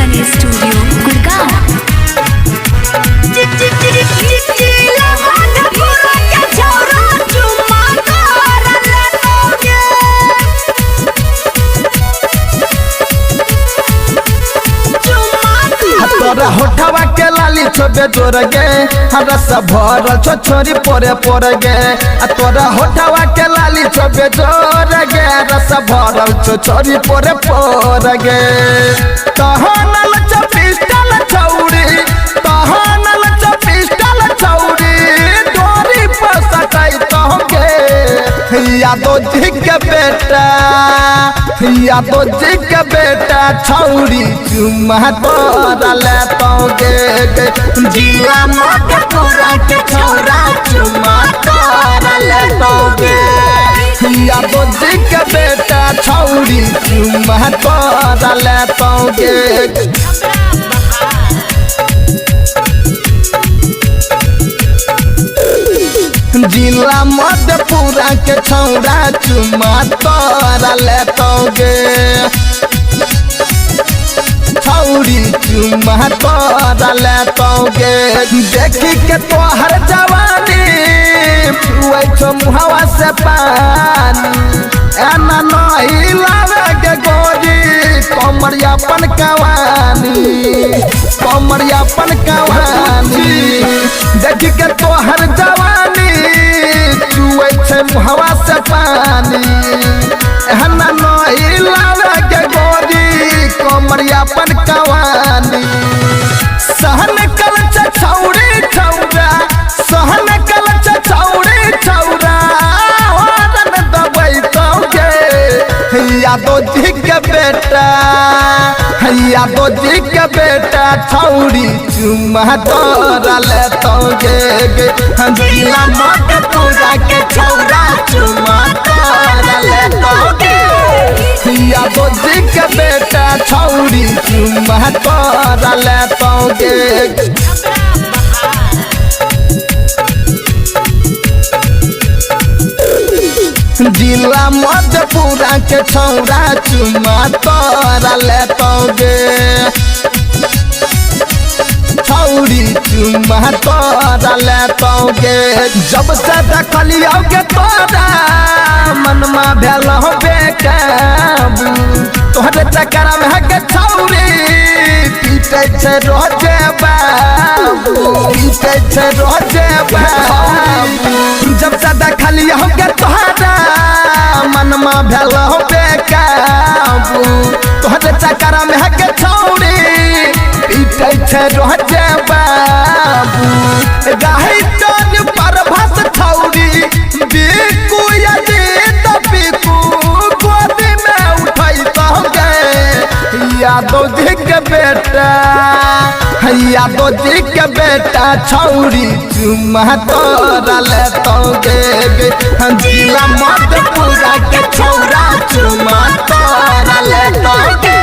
राजधानी स्टूडियो गुड़गांव। तोरा होठवा के लाली छोबे जोर गे रस भरल छो छोरी पोरे पोरे गे तोरा होठवा के लाली छोबे जोर गे रस भरल छो छोरी पोरे पोरे गे तहनल छो पिस्टल छौरी तहनल छो पिस्टल छौरी डोरी पर सटाई तोगे यादो जी के बेटा यादो जी के बेटा छौरी चुम्मा तोरा ले तोगे जिला मधेपुरा के छौरा चुम्मा तोरा ले तोगे यादो जी के बेटा छौरी चुम्मा तोरा ले तोगे। जिला मधेपुरा के छौरा चुम्मा तोरा ले तोगे छौरी चुम्मा तोरा ले तोगे। देखी के तोहर जवानी पिउै छो मुहवा से पानी एना नहीं लागे गोरी कमरियापन कवानी कमरियापन कवानी देखी के तोहर जवानी चुए छे मुहवा से पानी एना नहीं लागे गोरी कमरियापन कवानी सहन कल छौड़ी छौरा सहन कल छौड़ी छौरा होरन दबै तोगे यादो जी के बेटा यादो जी के बेटा छौड़ी चुम्मा तोरा ले तोगे जिला मधेपुरा के छौरा चुम्मा तोरा ले तोगे यादो जी के बेटा छौड़ी चुम्मा तोरा ले तोगे। जिला मधेपुरा के छौरा चुम्मा तोरा ले तोगे छौरी चुम्मा तोरा ले तोगे। जब से देखलियोगे तोरा मनमा भेल हो बेकाबू तोहरे चक्कर में है छौरी पीटे छे रोजे बाबू पीटे छे रोजे बाबू। जब से देखलियोगे तोहरा मनमा भेल हो बेकाबू तोहरे चक्कर में है छौरी पीटे छे रोजे बाबू। गाही टोन पर भस छौरी बिकू यदि तो बिकू गोदी में उठाई तोगे यादो जी के बेटा यादो जी के बेटा छौरी चुम्मा तोरा ले तोगे जिला मधेपुरा के छौरा चुम्मा तोरा ले तोगे।